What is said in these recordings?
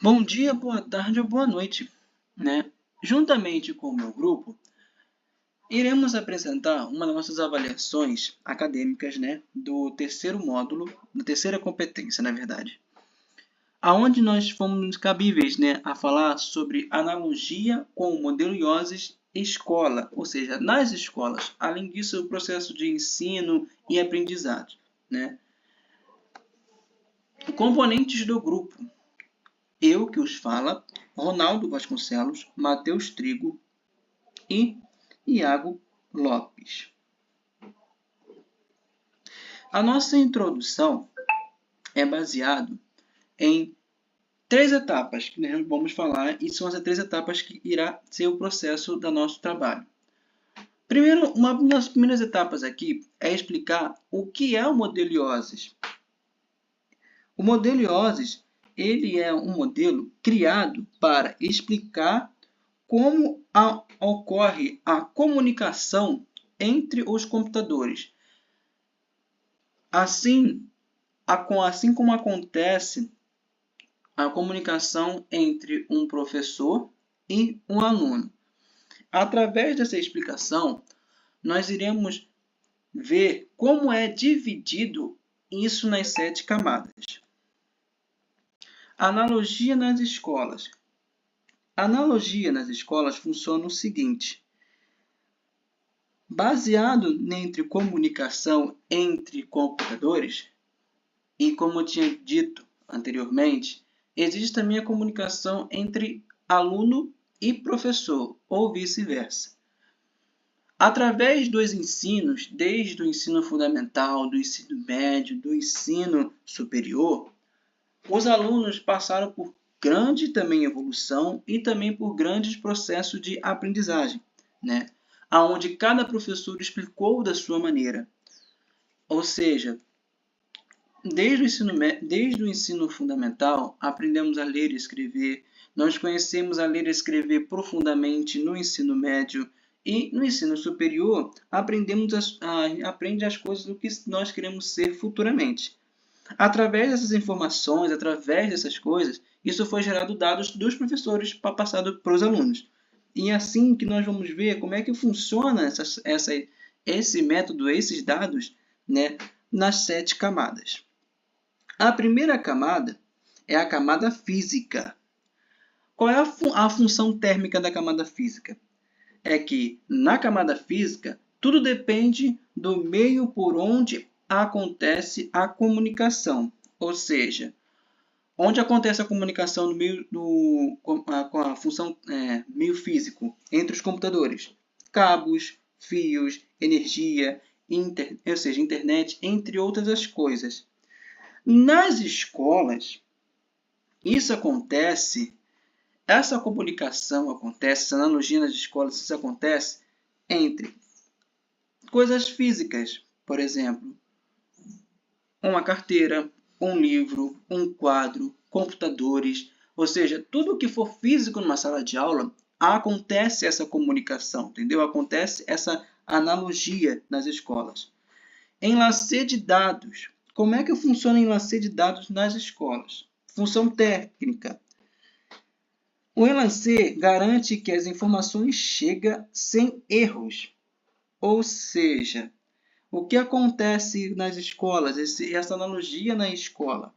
Bom dia, boa tarde ou boa noite, né? Juntamente com o meu grupo, iremos apresentar uma das nossas avaliações acadêmicas, né, do terceiro módulo, da terceira competência, na verdade, aonde nós fomos cabíveis, né, a falar sobre analogia com o modelo IOSES escola, ou seja, nas escolas. Além disso, o processo de ensino e aprendizado, né? Componentes do grupo. Eu que os fala, Ronaldo Vasconcelos, Matheus Trigo e Iago Lopes. A nossa introdução é baseada em 3 etapas que nós vamos falar, e são as 3 etapas que irá ser o processo do nosso trabalho. Primeiro, uma das primeiras etapas aqui é explicar o que é o modelo IOSES. O modelo IOSES, ele é um modelo criado para explicar como ocorre a comunicação entre os computadores. Assim como acontece a comunicação entre um professor e um aluno. Através dessa explicação, nós iremos ver como é dividido isso nas 7 camadas. Analogia nas escolas. A analogia nas escolas funciona o seguinte: baseado entre comunicação entre computadores, e como eu tinha dito anteriormente, existe também a comunicação entre aluno e professor, ou vice-versa. Através dos ensinos, desde o ensino fundamental, do ensino médio, do ensino superior, os alunos passaram por grande também evolução e também por grandes processos de aprendizagem, né? Onde cada professor explicou da sua maneira. Ou seja, desde o ensino fundamental, aprendemos a ler e escrever, nós conhecemos a ler e escrever profundamente no ensino médio e no ensino superior, aprende as coisas do que nós queremos ser futuramente. Através dessas informações, através dessas coisas, isso foi gerado dados dos professores para passado para os alunos. E é assim que nós vamos ver como é que funciona esse método, esses dados, né, nas 7 camadas. A primeira camada é a camada física. Qual é a função térmica da camada física? É que na camada física, tudo depende do meio por onde acontece a comunicação. Ou seja, onde acontece a comunicação no meio com a função meio físico entre os computadores? Cabos, fios, energia, ou seja, internet, entre outras coisas. Nas escolas, essa comunicação acontece, essa analogia nas escolas, isso acontece entre coisas físicas, por exemplo, uma carteira, um livro, um quadro, computadores, ou seja, tudo que for físico numa sala de aula, acontece essa comunicação, entendeu? Acontece essa analogia nas escolas. Enlace de dados. Como é que funciona o enlace de dados nas escolas? Função técnica. O enlace garante que as informações chegam sem erros. Ou seja, o que acontece nas escolas, essa analogia na escola?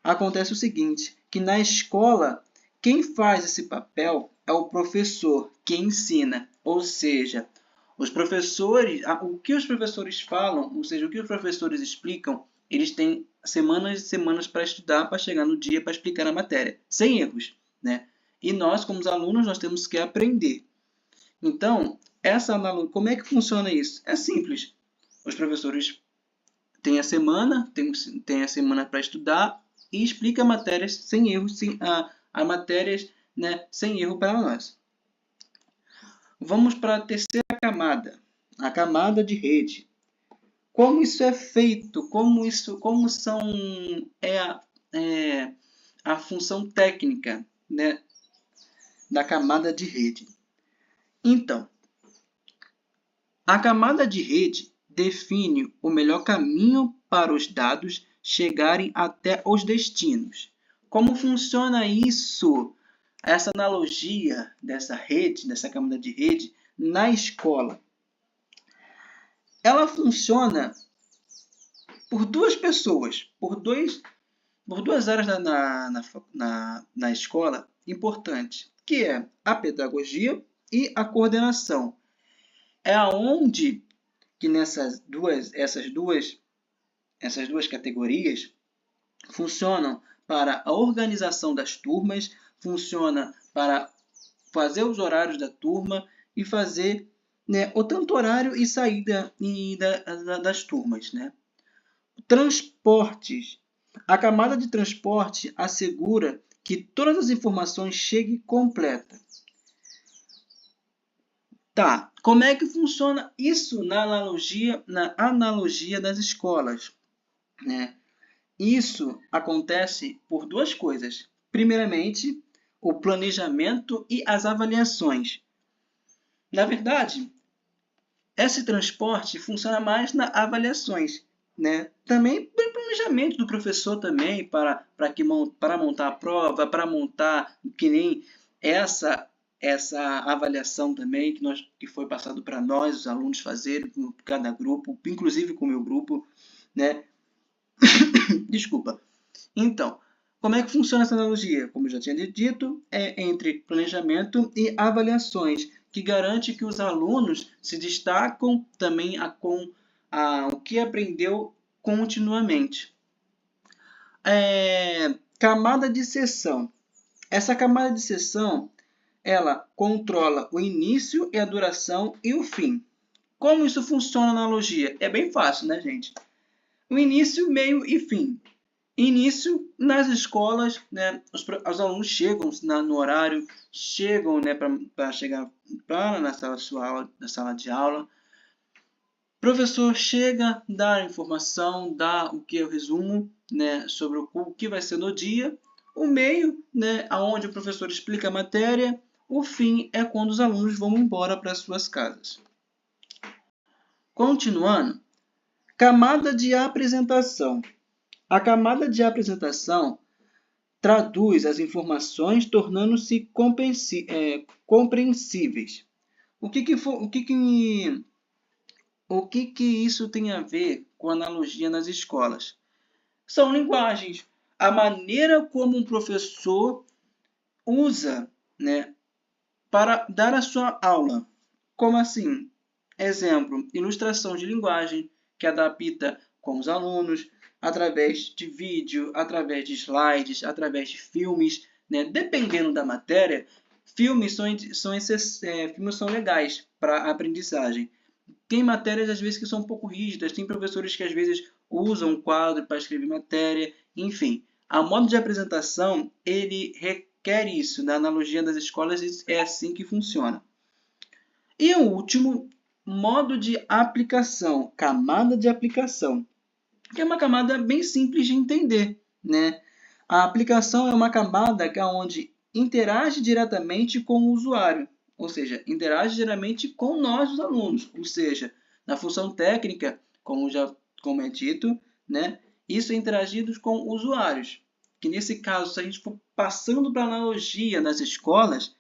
Acontece o seguinte, que na escola, quem faz esse papel é o professor, que ensina. Ou seja, os professores, o que os professores falam, ou seja, o que os professores explicam, eles têm semanas e semanas para estudar, para chegar no dia para explicar a matéria, sem erros, né? E nós, como alunos, nós temos que aprender. Então, como é que funciona isso? É simples. Os professores têm a semana, têm a semana para estudar e explica matérias sem erros, matérias, né, sem erro para nós. Vamos para a terceira camada, a camada de rede. Como isso é feito? Como a função técnica, né, da camada de rede? Então, a camada de rede define o melhor caminho para os dados chegarem até os destinos. Como funciona isso? Essa analogia dessa rede, dessa camada de rede, na escola. Ela funciona por duas pessoas, por duas áreas na escola importantes, que é a pedagogia e a coordenação. É aonde que essas duas categorias funcionam para a organização das turmas, funciona para fazer os horários da turma e fazer, né, o tanto horário e saída das turmas, né? Transportes. A camada de transporte assegura que todas as informações cheguem completas. Tá, como é que funciona isso na analogia das escolas, né? Isso acontece por duas coisas. Primeiramente, o planejamento e as avaliações. Na verdade, esse transporte funciona mais nas avaliações, né? Também para o planejamento do professor também, para montar a prova, para montar que nem essa avaliação também que foi passado para nós, os alunos, fazerem com cada grupo, inclusive com o meu grupo, né? Desculpa. Então, como é que funciona essa analogia? Como eu já tinha dito, é entre planejamento e avaliações, que garante que os alunos se destacam também com o que aprendeu continuamente. Camada de sessão. Essa camada de sessão, ela controla o início e a duração e o fim. Como isso funciona na analogia? É bem fácil, né, gente? O início, meio e fim. Início, nas escolas, né, os alunos chegam no horário, chegam, né, para chegar na sala de aula. O professor chega, dá a informação, dá o que é o resumo, né, sobre o que vai ser no dia. O meio, né, onde o professor explica a matéria. O fim é quando os alunos vão embora para suas casas. Continuando, camada de apresentação. A camada de apresentação traduz as informações tornando-se compreensíveis. O que isso tem a ver com analogia nas escolas? São linguagens. A maneira como um professor usa, né, para dar a sua aula. Como assim? Exemplo, ilustração de linguagem que adapta com os alunos, através de vídeo, através de slides, através de filmes, né? Dependendo da matéria, filmes são legais para a aprendizagem. Tem matérias, às vezes, que são um pouco rígidas, tem professores que, às vezes, usam um quadro para escrever matéria, enfim. A modo de apresentação, ele requer isso. Na analogia das escolas, é assim que funciona. E o último, modo de aplicação, camada de aplicação, que é uma camada bem simples de entender, né? A aplicação é uma camada onde interage diretamente com o usuário, ou seja, interage diretamente com nós, os alunos, ou seja, na função técnica, como é dito, né? Isso é interagido com usuários, que nesse caso, se a gente for passando para analogia nas escolas,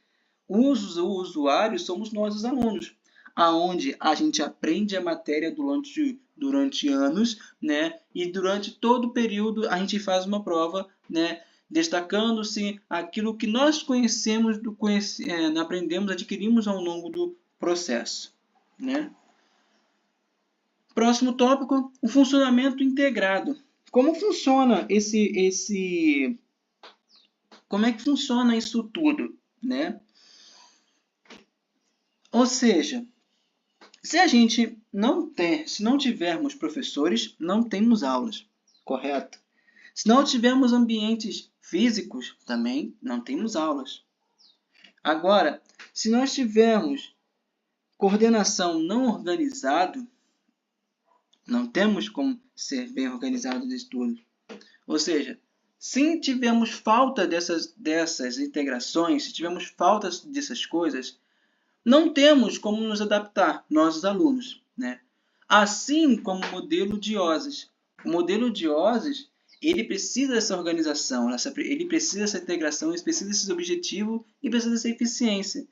os usuários somos nós, os alunos, aonde a gente aprende a matéria durante anos, né? E durante todo o período a gente faz uma prova, né? Destacando-se aquilo que nós conhecemos, aprendemos, adquirimos ao longo do processo, né? Próximo tópico, o funcionamento integrado. Como funciona como é que funciona isso tudo, né? Ou seja, se não tivermos professores, não temos aulas, correto? Se não tivermos ambientes físicos, também não temos aulas. Agora, se nós tivermos coordenação não organizado, não temos como ser bem organizado de estudo. Ou seja, se tivermos falta dessas integrações, se tivermos falta dessas coisas, não temos como nos adaptar, nós os alunos, né? Assim como o modelo de OSES. O modelo de OSES, ele precisa dessa organização, ele precisa dessa integração, ele precisa desse objetivo e precisa dessa eficiência.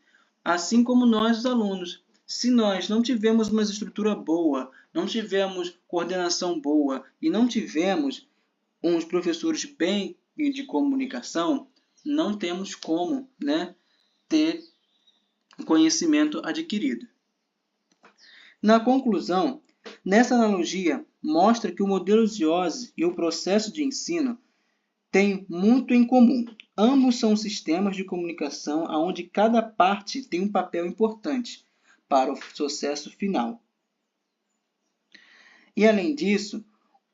Assim como nós, os alunos. Se nós não tivermos uma estrutura boa, não tivermos coordenação boa e não tivermos uns professores bem de comunicação, não temos como, ter conhecimento adquirido. Na conclusão, nessa analogia, mostra que o modelo Ziose e o processo de ensino têm muito em comum. Ambos são sistemas de comunicação onde cada parte tem um papel importante para o sucesso final. E, além disso,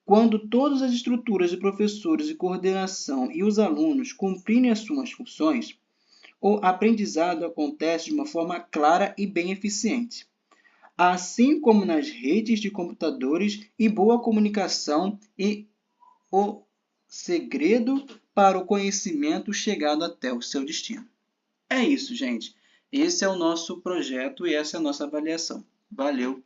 quando todas as estruturas de professores e coordenação e os alunos cumprirem as suas funções, o aprendizado acontece de uma forma clara e bem eficiente. Assim como nas redes de computadores e boa comunicação e o segredo para o conhecimento chegado até o seu destino. É isso, gente. Esse é o nosso projeto e essa é a nossa avaliação. Valeu!